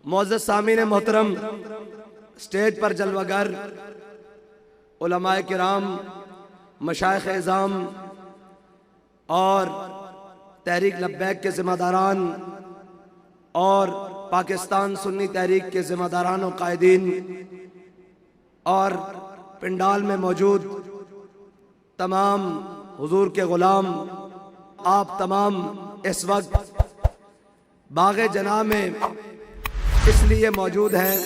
معزز سامعین محترم، اسٹیج پر جلوگر علماء کرام، مشائخ اعظام اور تحریک لبیک کے ذمہ داران اور پاکستان سنی تحریک کے ذمہ داران و قائدین اور پنڈال میں موجود تمام حضور کے غلام، آپ تمام اس وقت باغ جناح میں اس لیے موجود ہیں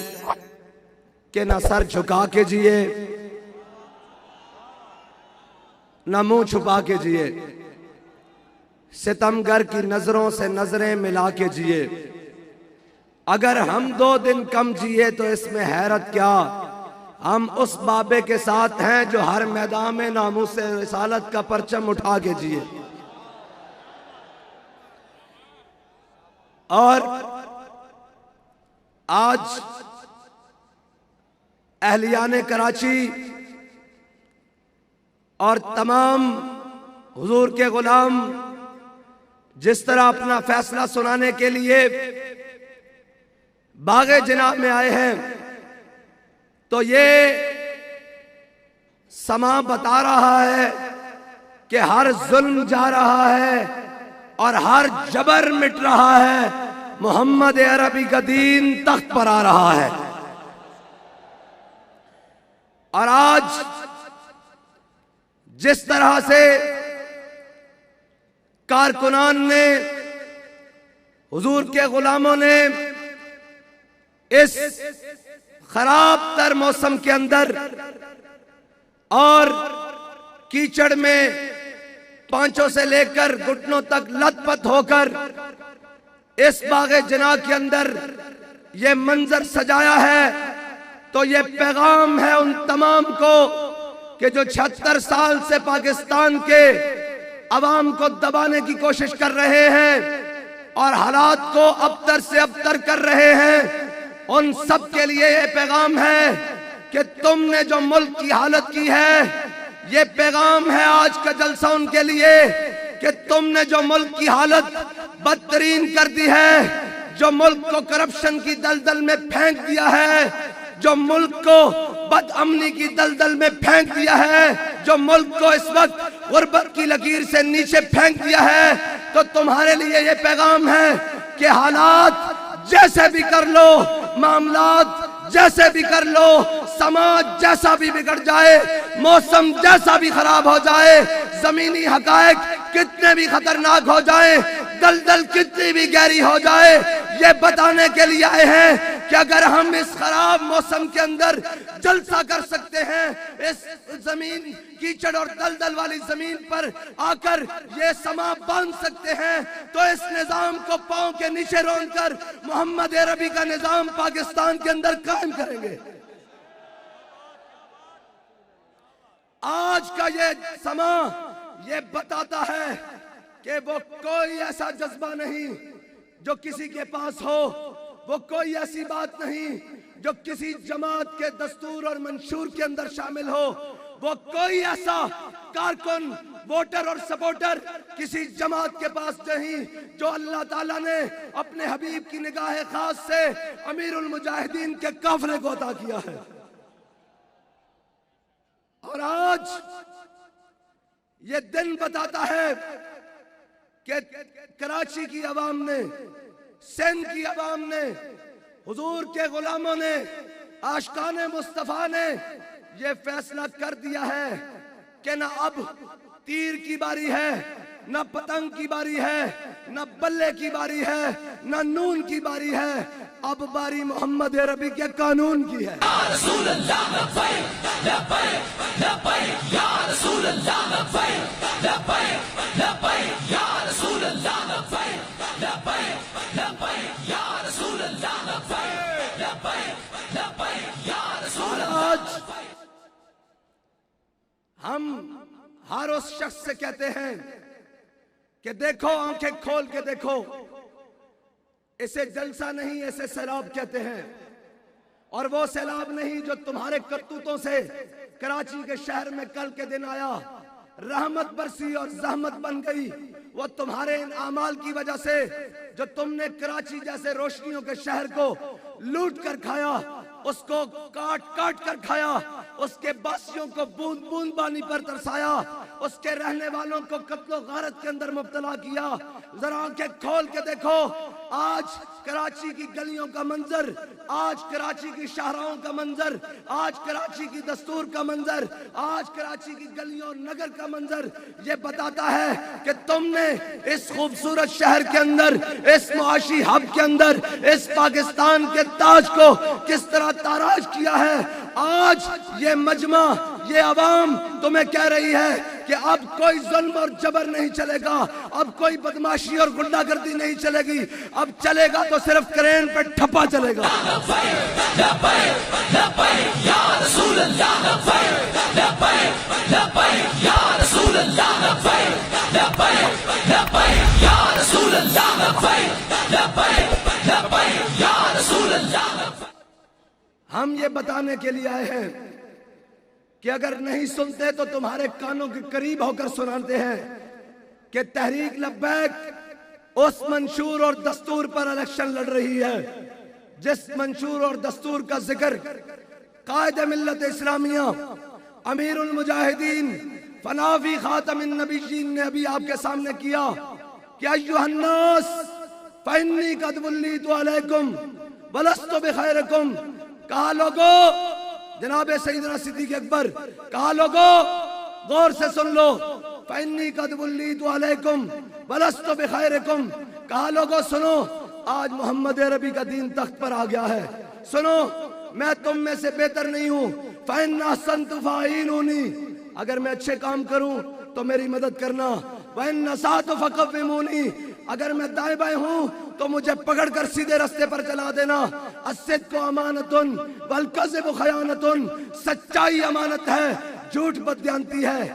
کہ نہ سر جھکا کے جیے نہ منہ چھپا کے جیے، ستمگر کی نظروں سے نظریں ملا کے جیے۔ اگر ہم 2 دن کم جیے تو اس میں حیرت کیا، ہم اس بابے کے ساتھ ہیں جو ہر میدان میں ناموس رسالت کا پرچم اٹھا کے جیے۔ اور آج اہلیان کراچی اور تمام حضور کے غلام جس طرح اپنا فیصلہ سنانے کے لیے باغ جناح میں آئے ہیں، تو یہ سما بتا رہا ہے کہ ہر ظلم جا رہا ہے اور ہر جبر مٹ رہا ہے، محمد عربی کا دین تخت پر آ رہا ہے۔ اور آج جس طرح سے کارکنان نے، حضور کے غلاموں نے اس خراب تر موسم کے اندر اور کیچڑ میں پانچوں سے لے کر گھٹنوں تک لت پت ہو کر اس باغ جناح کے اندر یہ منظر سجایا ہے، تو یہ پیغام ہے ان تمام کو کہ جو 76 سال سے پاکستان کے عوام کو دبانے کی کوشش کر رہے ہیں اور حالات کو ابتر سے ابتر کر رہے ہیں، ان سب کے لیے یہ پیغام ہے کہ تم نے جو ملک کی حالت کی ہے، یہ پیغام ہے آج کا جلسہ ان کے لیے کہ تم نے جو ملک کی حالت بدترین کر دی ہے، جو ملک کو کرپشن کی دلدل میں پھینک دیا ہے، جو ملک کو بد امنی کی دلدل میں پھینک دیا ہے، جو ملک کو اس وقت غربت کی لکیر سے نیچے پھینک دیا ہے، تو تمہارے لیے یہ پیغام ہے کہ حالات جیسے بھی کر لو، معاملات جیسے بھی کر لو، سماج جیسا بھی بگڑ جائے، موسم جیسا بھی خراب ہو جائے، زمینی حقائق کتنے بھی خطرناک ہو جائیں، دلدل کتنی بھی گہری ہو جائے، یہ بتانے کے لیے آئے ہیں کہ اگر ہم اس خراب موسم کے اندر جلسہ کر سکتے ہیں، اس زمین کیچڑ اور دلدل والی زمین پر آ کر یہ سما باندھ سکتے ہیں، تو اس نظام کو پاؤں کے نیچے رون کر محمد عربی کا نظام پاکستان کے اندر قائم کریں گے۔ آج کا یہ سما یہ بتاتا ہے کہ وہ کوئی ایسا جذبہ نہیں جو کسی کے پاس ہو، وہ کوئی ایسی بات نہیں جو کسی جماعت کے دستور اور منشور کے اندر شامل ہو، وہ کوئی ایسا کارکن، ووٹر اور سپورٹر کسی جماعت کے پاس نہیں جو اللہ تعالیٰ نے اپنے حبیب کی نگاہ خاص سے امیر المجاہدین کے قافلے کو عطا کیا ہے۔ اور آج یہ دن بتاتا ہے کہ کراچی کی عوام نے، سندھ کی عوام نے، حضور کے غلاموں نے، عاشقان مصطفیٰ نے یہ فیصلہ کر دیا ہے کہ نہ اب تیر کی باری ہے، نہ پتنگ کی باری ہے، نہ بلے کی باری ہے، نہ نون کی باری ہے، اب باری محمد عربی کے قانون کی ہے۔ یا رسول اللہ لبیک لبیک لبیک، یا رسول اللہ لبیک لبیک لبیک، یا رسول اللہ لبیک لبیک لبیک، یا رسول اللہ لبیک لبیک لبیک، یا رسول اللہ۔ ہم ہر اس شخص سے کہتے ہیں کہ دیکھو، آنکھیں کھول کے دیکھو، اسے جلسہ نہیں، اسے سیلاب کہتے ہیں، اور وہ سیلاب نہیں جو تمہارے کرتوتوں سے کراچی کے شہر میں کل کے دن آیا، رحمت برسی اور زحمت بن گئی، وہ تمہارے ان اعمال کی وجہ سے جو تم نے کراچی جیسے روشنیوں کے شہر کو لوٹ کر کھایا، اس کو کاٹ کاٹ کر کھایا، اس کے باسیوں کو بوند بوند پانی پر ترسایا، اس کے رہنے والوں کو قتل و غارت کے اندر مبتلا کیا۔ ذرا آنکھیں کھول کے دیکھو، آج کراچی کی گلیوں کا منظر، آج کراچی کی شاہراہوں کا منظر، آج کراچی کی دستور کا منظر، آج کراچی کی گلیوں اور نگر کا منظر یہ بتاتا ہے کہ تم نے اس خوبصورت شہر کے اندر، اس معاشی ہب کے اندر، اس پاکستان کے تاج کو کس طرح تاراج کیا ہے۔ آج یہ مجمع، یہ عوام تمہیں کہہ رہی ہے کہ اب کوئی ظلم اور جبر نہیں چلے گا، اب کوئی بدماشی اور غنڈہ گردی نہیں چلے گی، اب چلے گا تو صرف کرین پہ ٹھپا چلے گا۔ ہم یہ بتانے کے لیے آئے ہیں کہ اگر نہیں سنتے تو تمہارے کانوں کے قریب ہو کر سناتے ہیں کہ تحریک لبیک اس منشور اور دستور پر الیکشن لڑ رہی ہے جس منشور اور دستور کا ذکر قائد ملت اسلامیہ امیر المجاہدین فنافی خاتم النبیین نے ابھی آپ کے سامنے کیا کہ ایھا الناس فانی قد ولیت علیکم ولست بخیرکم۔ کہا لوگو، جناب سیدنا صدیق اکبر، کہا لوگو غور سے سن لو، فانی قد ولیت علیکم ولست بخیرکم۔ کہا لوگو سنو، آج محمد عربی کا دین تخت پر آ گیا ہے، سنو میں تم میں سے بہتر نہیں ہوں، فإن أحسنت فأعینونی، اگر میں اچھے کام کروں تو میری مدد کرنا، وإن أسأت فقومونی، اگر میں دائیں بائیں ہوں تو مجھے پکڑ کر سیدھے رستے پر چلا دینا۔ الصدق امانۃ والکذب خیانۃ، سچائی امانت ہے، جھوٹ بددیانتی ہے۔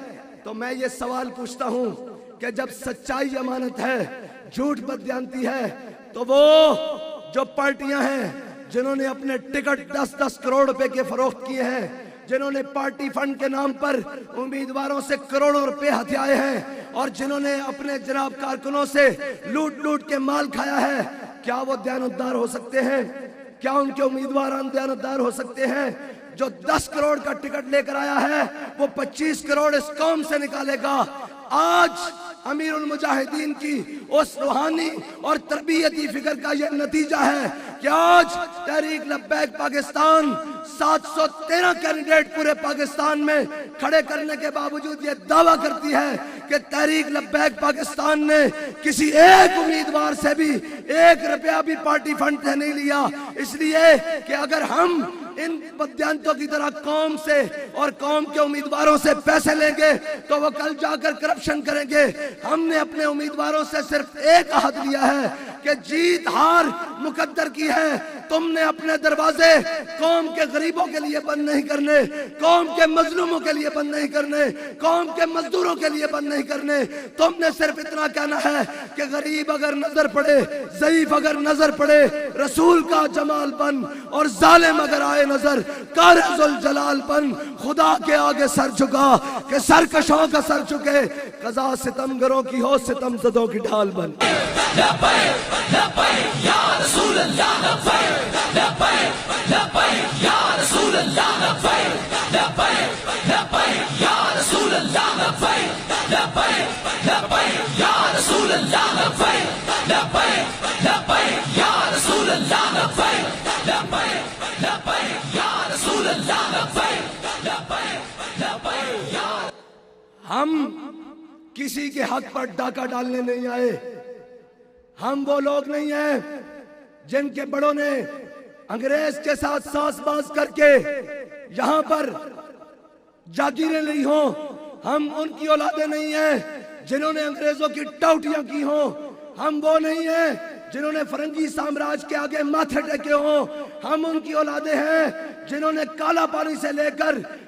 تو میں یہ سوال پوچھتا ہوں کہ جب سچائی امانت ہے، جھوٹ بددیانتی ہے، تو وہ جو پارٹیاں ہیں جنہوں نے اپنے ٹکٹ 10-10 کروڑ روپے کے فروخت کیے ہیں، جنہوں نے پارٹی فنڈ کے نام پر امیدواروں سے کروڑوں روپے ہتھیائے ہیں، اور جنہوں نے اپنے جناب کارکنوں سے لوٹ لوٹ کے مال کھایا ہے، کیا وہ دیانتدار ہو سکتے ہیں؟ کیا ان کے امیدواران دیانتدار ہو سکتے ہیں؟ جو 10 کروڑ کا ٹکٹ لے کر آیا ہے وہ 25 کروڑ اس قوم سے نکالے گا۔ آج امیر المجاہدین کی اس روحانی اور تربیتی فکر کا یہ نتیجہ ہے کہ آج تحریک لبیک پاکستان 713 کینڈیڈیٹ پورے پاکستان میں کھڑے کرنے کے باوجود یہ دعویٰ کرتی ہے کہ تحریک لبیک پاکستان نے کسی ایک امیدوار سے بھی 1 روپیہ بھی پارٹی فنڈ سے نہیں لیا، اس لیے کہ اگر ہم ان بددیانتوں کی طرح قوم سے اور قوم کے امیدواروں سے پیسے لیں گے تو وہ کل جا کر کرپشن کریں گے۔ ہم نے اپنے امیدواروں سے صرف ایک عہد لیا ہے کہ جیت ہار مقدر کی ہے، تم نے اپنے دروازے قوم کے غریبوں کے لیے بند نہیں کرنے، قوم کے مظلوموں کے لیے بند نہیں کرنے، قوم کے مزدوروں کے لیے بند نہیں کرنے۔ تم نے صرف اتنا کہنا ہے کہ غریب اگر نظر پڑے، ضعیف اگر نظر پڑے، رسول کا جمال بن، اور ظالم اگر آئے نظر، کار ذوالجلال بن، خدا کے آگے سر جھکا کہ سرکشوں کا سر جھکے، قضا ستمگروں کی ہو، ستم زدوں کی ڈھال بن۔ لبیک لبیک یا رسول اللہ، لبیک لبیک لبیک یا رسول اللہ، لبیک لبیک لبیک یا رسول اللہ، لبیک لبیک لبیک یا رسول اللہ، لبیک لبیک لبیک یا رسول اللہ، لبیک لبیک لبیک یا رسول اللہ، لبیک لبیک لبیک یا۔ ہم کسی کے حق پر ڈاکہ ڈالنے نہیں آئے، ہم وہ لوگ نہیں ہیں جن کے بڑوں نے انگریز کے ساتھ ساز باز کر کے یہاں پر جاگیریں لی ہوں، ہم ان کی اولادیں نہیں ہیں جنہوں نے انگریزوں کی ٹوٹیاں کی ہوں، ہم وہ نہیں ہیں جنہوں نے فرنگی سامراج کے آگے ماتھے ٹیکے ہوں، ہم ان کی اولادیں ہیں جنہوں نے کالا پانی سے لے کر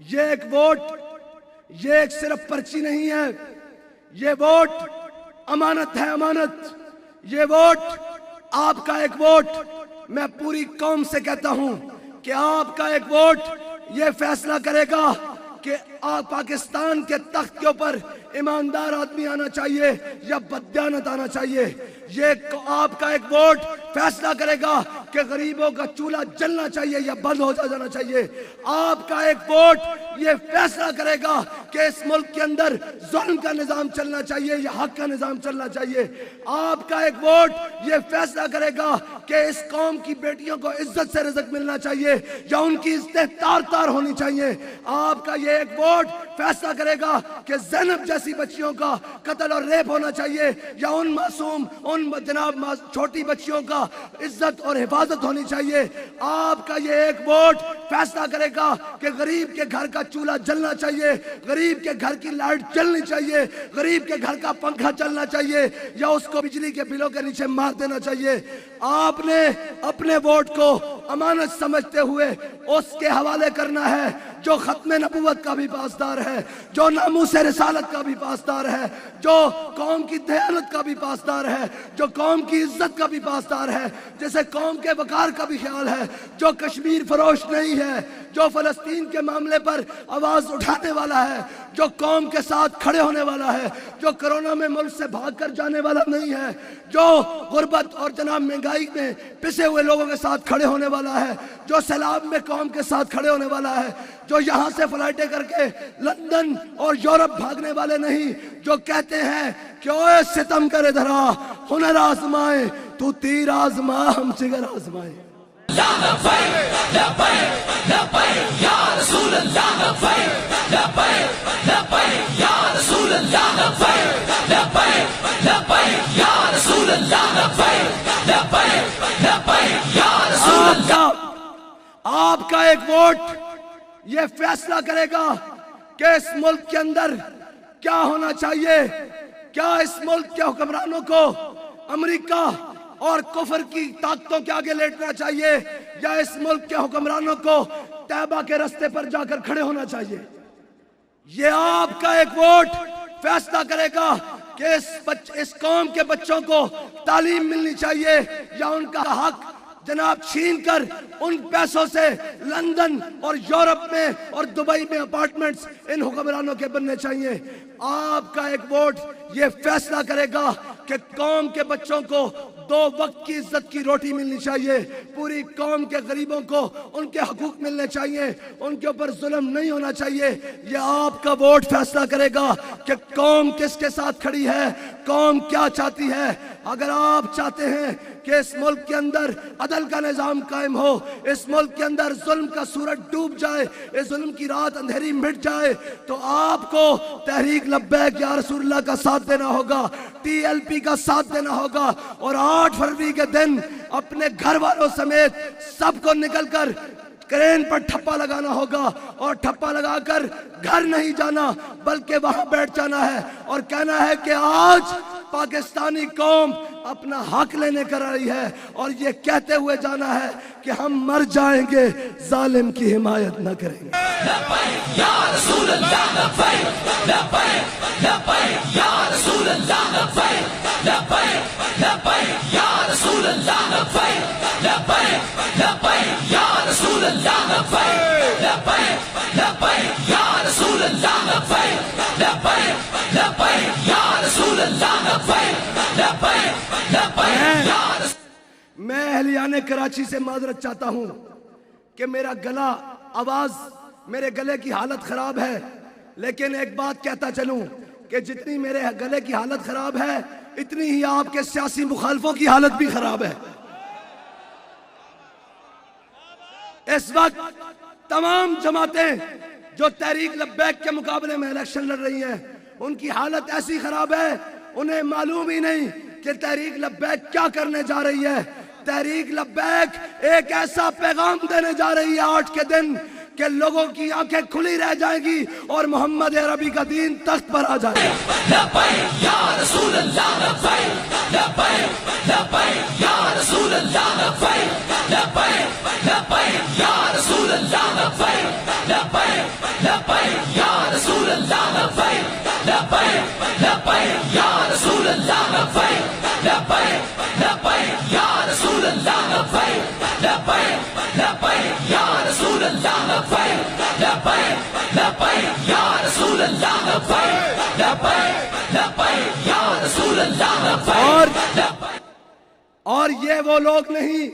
یہ ایک ووٹ، یہ ایک صرف پرچی نہیں ہے، یہ ووٹ امانت ہے، امانت۔ یہ ووٹ آپ کا ایک ووٹ، میں پوری قوم سے کہتا ہوں کہ آپ کا ایک ووٹ یہ فیصلہ کرے گا کہ آپ پاکستان کے تخت کے اوپر ایماندار آدمی آنا چاہیے یا بددیانت آنا چاہیے۔ یہ آپ کا ایک ووٹ فیصلہ کرے گا کہ غریبوں کا چولہا جلنا چاہیے یا بند ہو جانا چاہیے۔ آپ کا ایک ووٹ یہ فیصلہ کرے گا کہ اس ملک کے اندر ظلم کا نظام چلنا چاہیے یا حق کا نظام چلنا چاہیے۔ آپ کا ایک ووٹ یہ فیصلہ کرے گا کہ اس قوم کی بیٹیوں کو عزت سے رزق ملنا چاہیے یا ان کی عزتیں تار تار ہونی چاہیے۔ آپ کا یہ ایک ووٹ فیصلہ کرے گا کہ زینب جیسی بچیوں کا قتل اور ریپ ہونا چاہیے یا ان معصوم، ان جناب چھوٹی بچیوں کا عزت اور حفاظت ہونی چاہیے۔ آپ کا یہ ایک ووٹ فیصلہ کرے گا کہ غریب کے گھر کا چولہا جلنا چاہیے، غریب کے گھر کی لائٹ جلنی چاہیے، غریب کے گھر کا پنکھا چلنا چاہیے یا اس کو بجلی کے بلوں کے نیچے مار دینا چاہیے۔ آپ نے اپنے ووٹ کو امانت سمجھتے ہوئے اس کے حوالے کرنا ہے جو ختم نبوت کا بھی پاسدار ہے، جو ناموس رسالت کا بھی پاسدار ہے، جو قوم کی دیانت کا بھی پاسدار ہے، جو قوم کی عزت کا بھی پاسدار ہے، جسے قوم کے وقار کا بھی خیال ہے، جو کشمیر فروش نہیں ہے، جو فلسطین کے معاملے پر آواز اٹھانے والا ہے، جو قوم کے ساتھ کھڑے ہونے والا ہے، جو کرونا میں ملک سے بھاگ کر جانے والا نہیں ہے، جو غربت اور جناب مہنگائی میں پسے ہوئے لوگوں کے ساتھ کھڑے ہونے والا ہے، جو سیلاب میں قوم کے ساتھ کھڑے ہونے والا ہے، جو یہاں سے فلائٹیں کر کے لندن اور یورپ بھاگنے والے نہیں، جو کہتے ہیں کہ اوے ستم کرے دھرا ہنر آزمائے تو تیر آزما ہم جگر آزمائے۔ آپ کا ایک ووٹ یہ فیصلہ کرے گا کہ اس ملک کے اندر کیا ہونا چاہیے۔ کیا اس ملک کے حکمرانوں کو امریکہ اور کفر کی طاقتوں کے آگے لیٹنا چاہیے یا اس ملک کے حکمرانوں کو طیبہ کے رستے پر جا کر کھڑے ہونا چاہیے؟ یہ آپ کا ایک ووٹ فیصلہ کرے گا کہ اس قوم کے بچوں کو تعلیم ملنی چاہیے یا ان کا حق جناب چھین کر ان پیسوں سے لندن اور یورپ میں اور دبئی میں اپارٹمنٹس ان حکمرانوں کے بننے چاہیے۔ آپ کا ایک ووٹ یہ فیصلہ کرے گا کہ قوم کے بچوں کو 2 وقت کی عزت کی روٹی ملنی چاہیے، پوری قوم کے غریبوں کو ان کے حقوق ملنے چاہیے، ان کے اوپر ظلم نہیں ہونا چاہیے۔ یہ آپ کا ووٹ فیصلہ کرے گا کہ قوم کس کے ساتھ کھڑی ہے، قوم کیا چاہتی ہے۔ اگر آپ چاہتے ہیں کہ اس ملک کے اندر عدل کا نظام قائم ہو، اس ملک کے اندر ظلم کا سورج ڈوب جائے، اس ظلم کی رات اندھیری مٹ جائے، تو آپ کو تحریک لبیک یا رسول اللہ کا ساتھ دینا ہوگا، TLP کا ساتھ دینا ہوگا، اور 8 فروری کے دن اپنے گھر والوں سمیت سب کو نکل کر کرین پر ٹھپا لگانا ہوگا، اور ٹھپا لگا کر گھر نہیں جانا بلکہ وہاں بیٹھ جانا ہے اور کہنا ہے کہ آج پاکستانی قوم اپنا حق لینے کر رہی ہے، اور یہ کہتے ہوئے جانا ہے کہ ہم مر جائیں گے ظالم کی حمایت نہ کریں گے۔ لبیک یا رسول اللہ، لبیک لبیک لبیک یا رسول اللہ، لبیک لبیک لبیک یا رسول اللہ، لبیک لبیک لبیک یا رسول اللہ، لبیک لبیک لبیک یا رسول اللہ، لبیک لبیک لبیک یا رسول اللہ، لبیک لبیک لبیک یا رسول۔ میں اہلیان کراچی سے معذرت چاہتا ہوں کہ میرا گلا، آواز، میرے گلے کی حالت خراب ہے، لیکن ایک بات کہتا چلوں کہ جتنی میرے گلے کی حالت خراب ہے اتنی ہی آپ کے سیاسی مخالفوں کی حالت بھی خراب ہے۔ اس وقت تمام جماعتیں جو تحریک لبیک کے مقابلے میں الیکشن لڑ رہی ہیں ان کی حالت ایسی خراب ہے انہیں معلوم ہی نہیں کہ تحریک لبیک کیا کرنے جا رہی ہے۔ تحریک لبیک ایک ایسا پیغام دینے جا رہی ہے 8 کے دن کہ لوگوں کی آنکھیں کھلی رہ جائیں گی اور محمد عربی کا دین تخت پر آ جائے گا۔ لبیک یا رسول اللہ، لبیک لبیک لبیک یا رسول اللہ، لبیک لبیک لبیک یا رسول اللہ، لبیک لبیک لبیک لبیک یا رسول اللہ لبیک لبیک لبیک یا رسول اللہ لبیک لبیک لبیک یا رسول اللہ لبیک اور یہ وہ لوگ نہیں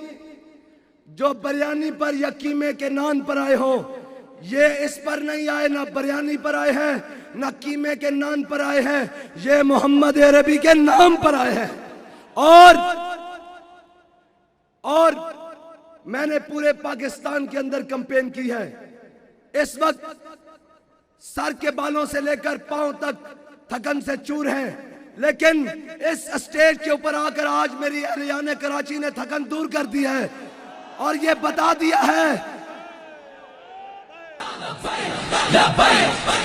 جو بریانی پر یا قیمے کے نان پر آئے ہوں. یہ اس پر نہیں آئے، نہ بریانی پر آئے ہیں نہ قیمے کے نان پر آئے ہیں. یہ محمد عربی کے نام پر آئے ہیں. اور میں نے پورے پاکستان کے اندر کمپین کی ہے. اس وقت سر کے بالوں سے لے کر پاؤں تک تھکن سے چور ہیں، لیکن اس اسٹیج کے اوپر آ کر آج میری اہلیان کراچی نے تھکن دور کر دی ہے اور یہ بتا دیا ہے لبیک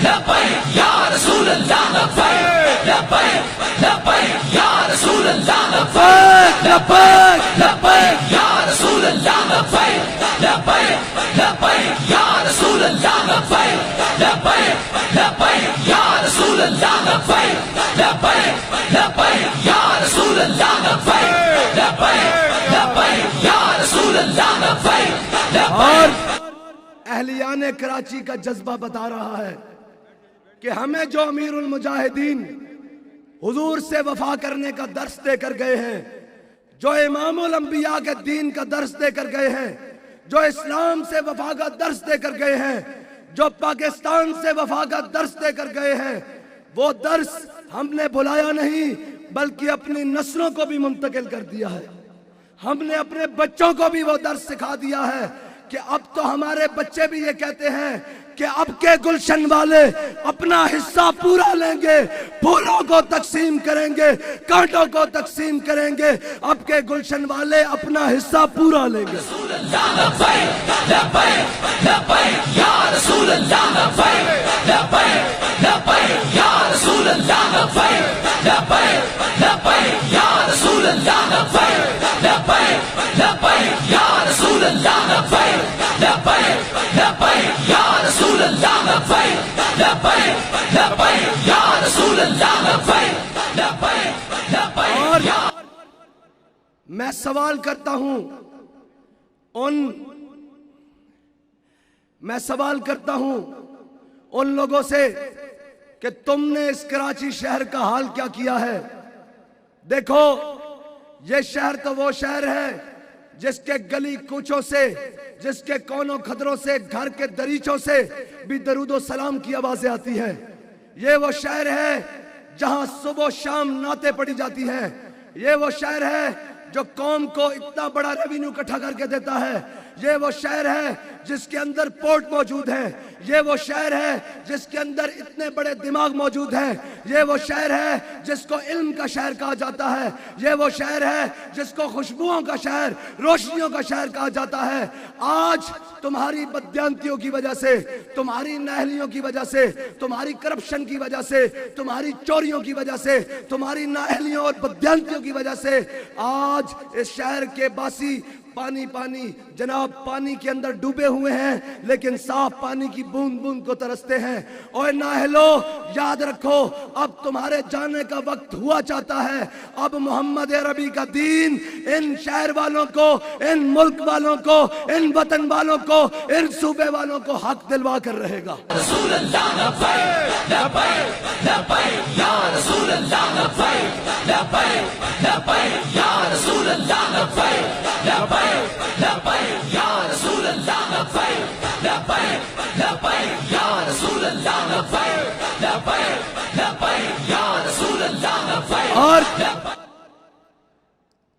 لبیک یا رسول اللہ لبیک لبیک لبیک یا رسول اللہ لبیک لبیک لبیک یا رسول اللہ لبیک لبیک لبیک یا رسول اللہ لبیک لبیک لبیک یا رسول اللہ لبیک لبیک لبیک یا رسول اللہ لبیک لبیک لبیک یا رسول اللہ لبیک. اور اہلیان کراچی کا جذبہ بتا رہا ہے کہ ہمیں جو امیر المجاہدین حضور سے وفا کرنے کا درس دے کر گئے ہیں، جو امام الانبیاء کے دین کا درس دے کر گئے ہیں، جو اسلام سے وفا کا درس دے کر گئے ہیں، جو پاکستان سے وفا کا درس دے کر گئے ہیں، وہ درس ہم نے بھلایا نہیں بلکہ اپنی نسلوں کو بھی منتقل کر دیا ہے. ہم نے اپنے بچوں کو بھی وہ درس سکھا دیا ہے کہ اب تو ہمارے بچے بھی یہ کہتے ہیں کہ اب کے گلشن والے اپنا حصہ پورا لیں گے، پھولوں کو تقسیم کریں گے، کانٹوں کو تقسیم کریں گے. اب کے گلشن والے اپنا حصہ پورا لیں گے. رسول اللہ لبیک لبیک لبیک یا رسول اللہ لبیک لبیک لبیک یا رسول اللہ لبیک لبیک لبیک یا رسول اللہ لبیک لبیک لبیک یا رسول اللہ لبیک لبیک لبیک یا رسول اللہ لبیک لبیک لبیک یا رسول اللہ لبیک لبیک لبیک یا. میں سوال کرتا ہوں ان لوگوں سے کہ تم نے اس کراچی شہر کا حال کیا کیا ہے. دیکھو، یہ شہر تو وہ شہر ہے جس کے گلی کوچوں سے، جس کے کونوں خدروں سے، گھر کے دریچوں سے بھی درود و سلام کی آوازیں آتی ہیں. یہ وہ شہر ہے جہاں صبح و شام نعتیں پڑھی جاتی ہیں. یہ وہ شہر ہے جو قوم کو اتنا بڑا ریونیو اکٹھا کر کے دیتا ہے. یہ وہ شہر ہے جس کے اندر پورٹ موجود ہے. یہ وہ شہر ہے جس کے اندر اتنے بڑے دماغ موجود ہیں. یہ وہ شہر ہے جس کو علم کا شہر کہا جاتا ہے. یہ وہ شہر ہے جس کو خوشبوؤں کا شہر، روشنیوں کا شہر کہا جاتا ہے. آج تمہاری بددیانتیوں کی وجہ سے، تمہاری نااہلیوں کی وجہ سے، تمہاری کرپشن کی وجہ سے، تمہاری چوریوں کی وجہ سے، تمہاری نااہلیوں اور بددیانتیوں کی وجہ سے آج اس شہر کے باسی پانی جناب پانی کے اندر ڈوبے ہوئے ہیں، لیکن صاف پانی کی بوند بوند کو ترستے ہیں. اور نااہلو، یاد رکھو، اب تمہارے جانے کا وقت ہوا چاہتا ہے. اب محمد عربی کا دین ان شہر والوں کو، ان ملک والوں کو، ان وطن والوں کو، ان صوبے والوں کو حق دلوا کر رہے گا. رسول اللہ لبیک لبیک لبیک یا رسول اللہ لبیک لبیک لبیک یا رسول اللہ لبیک لبیک لبیک یا رسول اللہ لبیک لبیک لبیک یا رسول اللہ لبیک لبیک لبیک یا رسول اللہ لبیک. اور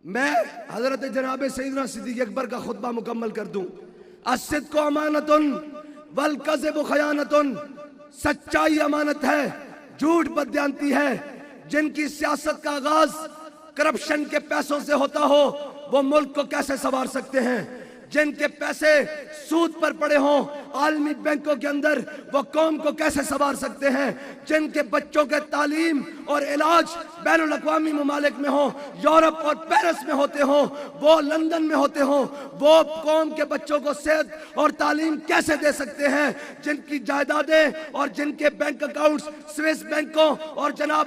میں حضرت جناب سیدنا صدیق اکبر کا خطبہ مکمل کر دوں. الصدق امانۃ والکذب خیانۃ. سچائی امانت ہے، جھوٹ بددیانتی ہے. جن کی سیاست کا آغاز کرپشن کے پیسوں سے ہوتا ہو وہ ملک کو کیسے سنوار سکتے ہیں؟ جن کے پیسے سود پر پڑے ہوں عالمی بینکوں کے اندر، وہ قوم کو کیسے سنوار سکتے ہیں؟ جن کے بچوں کے تعلیم اور علاج بین الاقوامی ممالک میں ہوں، یورپ اور پیرس میں ہوتے ہوں، وہ لندن میں ہوتے ہوں، وہ قوم کے بچوں کو صحت اور تعلیم کیسے دے سکتے ہیں؟ جن کی جائیدادیں اور جن کے بینک اکاؤنٹس سوئس بینکوں اور جناب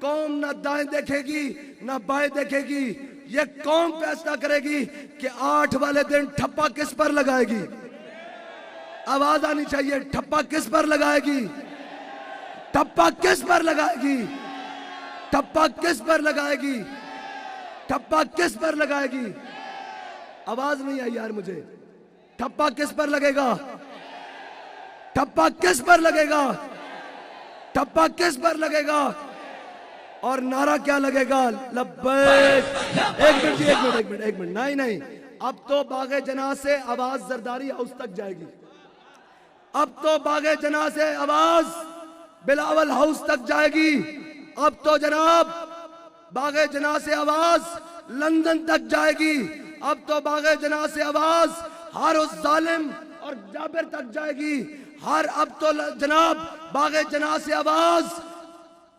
قوم نہ دائیں دیکھے گی نہ بائیں دیکھے گی، یہ قوم فیصلہ کرے گی کہ 8 والے دن ٹھپا کس پر لگائے گی۔ آواز آنی چاہیے، ٹھپا کس پر لگائے گی؟ ٹھپا کس پر لگائے گی؟ ٹھپا کس پر لگائے گی؟ ٹھپا کس پر لگائے گی؟ آواز نہیں آئی یار مجھے۔ ٹھپا کس پر لگے گا؟ ٹھپا کس پر لگے گا؟ ٹھپا کس پر لگے گا؟ اور نعرہ کیا لگے گا؟ لبیک۔ ایک منٹ نہیں، اب تو باغ جناح سے آواز زرداری ہاؤس تک جائے گی۔ اب تو باغ جناح سے آواز بلاول ہاؤس تک جائے گی۔ اب تو جناب باغ جناح سے آواز لندن تک جائے گی۔ اب تو باغ جناح سے آواز ہر اس ظالم اور جابر تک جائے گی۔ اب تو جناب باغ جناح سے آواز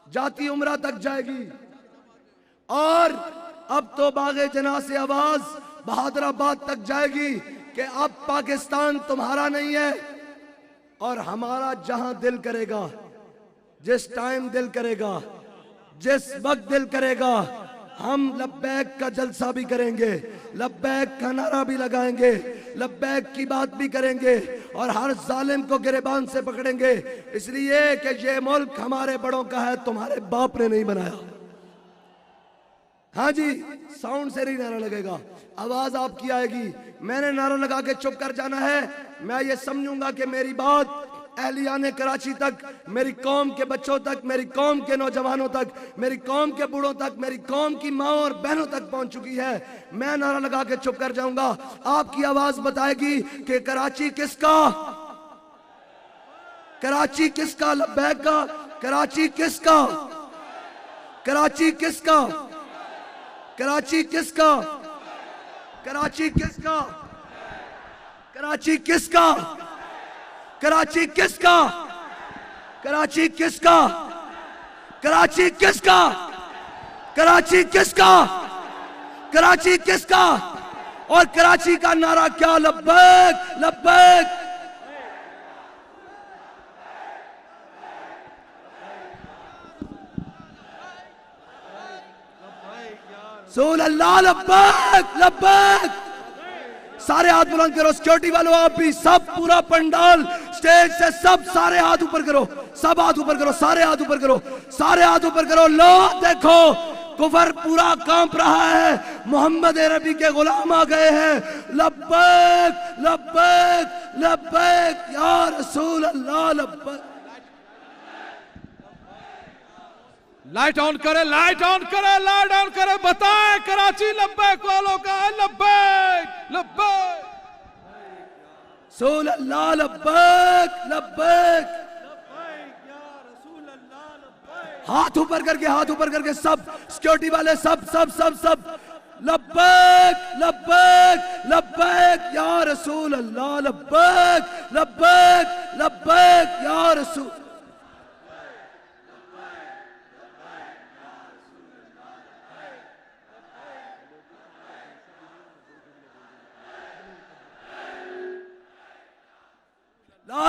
جاتی عمرہ تک جائے گی۔ اور اب تو باغ جناح سے آواز بہادر آباد تک جائے گی کہ اب پاکستان تمہارا نہیں ہے، اور ہمارا جہاں دل کرے گا، جس ٹائم دل کرے گا، جس وقت دل کرے گا، ہم لبیک کا جلسہ بھی کریں گے، لبیک کا نعرہ بھی لگائیں گے، لبیک کی بات بھی کریں گے، اور ہر ظالم کو گریبان سے پکڑیں گے، اس لیے کہ یہ ملک ہمارے بڑوں کا ہے، تمہارے باپ نے نہیں بنایا۔ ہاں جی، ساؤنڈ سے نہیں نعرہ لگے گا، آواز آپ کی آئے گی۔ میں نے نعرہ لگا کے چپ کر جانا ہے، میں یہ سمجھوں گا کہ میری بات اہلیان کراچی تک، میری قوم کے بچوں تک، میری قوم کے نوجوانوں تک، میری قوم کے بوڑھوں تک، میری قوم کی ماں اور بہنوں تک پہنچ چکی ہے۔ میں نعرہ لگا کے چپ کر جاؤں گا، آپ کی آواز بتائے گی کہ کراچی کس کا؟ کراچی کس کا؟ لبیک کا؟ کراچی کس کا؟ کراچی کس کا؟ کراچی کس کا؟ کراچی کس کا؟ کراچی کس کا؟ کراچی کس کا؟ کراچی کس کا؟ کراچی کس کا؟ کراچی کس کا؟ کراچی کس کا؟ اور کراچی کا نعرہ کیا؟ لبیک لبیک۔ رسول اللہ لبیک لبیک۔ سارے ہاتھ بلند کرو، سیکیورٹی والوں آپ بھی، سب پورا پنڈال سٹیج سے سب سارے ہاتھ اوپر کرو، سب ہاتھ اوپر کرو، سارے ہاتھ اوپر کرو، سارے ہاتھ اوپر کرو۔ لو دیکھو کفر پورا کانپ رہا ہے، محمد عربی کے غلام آ گئے ہیں۔ لبیک لبیک لبیک یا رسول اللہ لبیک۔ لائٹ آن کرے، لائٹ آن کرے، لائٹ آن کرے، بتائیں کراچی لبیک والوں کا لبیک لبیک۔ رسول اللہ لبیک لبیک۔ ہاتھ اوپر کر کے، ہاتھ اوپر کر کے سب سیکیورٹی والے سب سب سب سب لبیک لبیک لبیک یا رسول اللہ لبیک لبیک لبیک یا رسول۔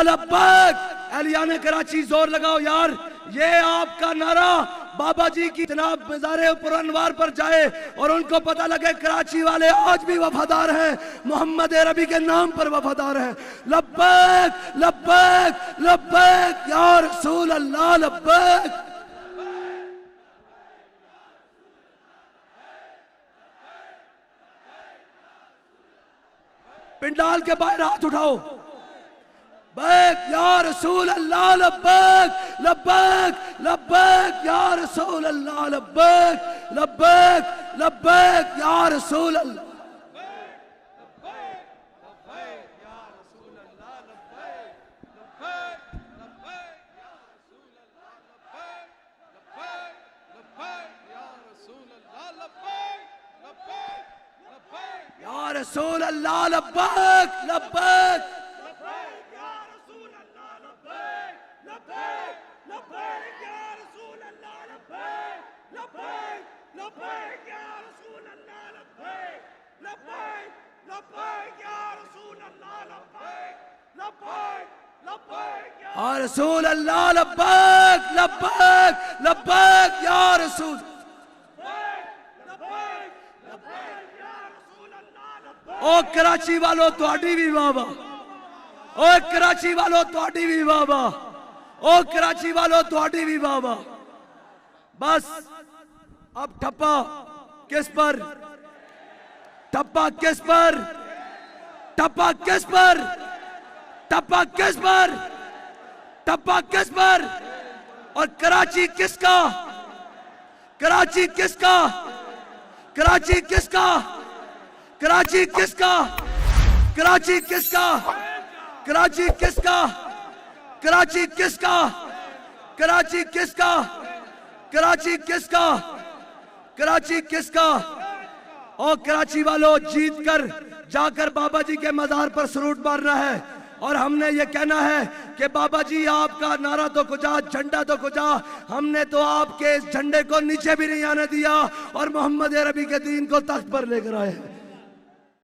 لبیک۔ اہلیان کراچی زور لگاؤ یار، یہ آپ کا نعرہ بابا جی کی جناب مزار پر انوار پر جائے اور ان کو پتہ لگے کراچی والے آج بھی وفادار ہیں، محمد عربی کے نام پر وفادار ہیں۔ لبیک لبیک لبیک یا رسول اللہ لبیک۔ پنڈال کے باہر ہاتھ اٹھاؤ، لبیک یا رسول اللہ لبیک لبیک لبیک یا رسول اللہ لبیک لبیک لبیک یا رسول اللہ۔ یا رسول اللہ لبیک لبیک۔ اور رسول اللہ لبیک لبیک لبیک یا رسول او کراچی والو تہاڈی بھی واہ واہ او کراچی والو تہاڈی بھی واہ واہ او کراچی والو تہاڈی بھی واہ واہ بس اب ٹھپا کس پر ٹھپا کس پر ٹھپا کس پر ٹھپا کس پر ٹھپا کس پر اور کراچی کس کا کراچی کس کا کراچی کس کا کراچی کس کا کراچی کس کا کراچی کس کا کراچی کس کا کراچی کس کا کراچی کس کا کراچی کس کا اور کراچی والوں جیت کر جا کر بابا جی کے مزار پر سروٹ مارنا ہے اور ہم نے یہ کہنا ہے کہ بابا جی آپ کا نعرہ تو کجا جھنڈا تو کجا ہم نے تو آپ کے اس جھنڈے کو نیچے بھی نہیں آنے دیا اور محمد عربی کے دین کو تخت پر لے کر آئے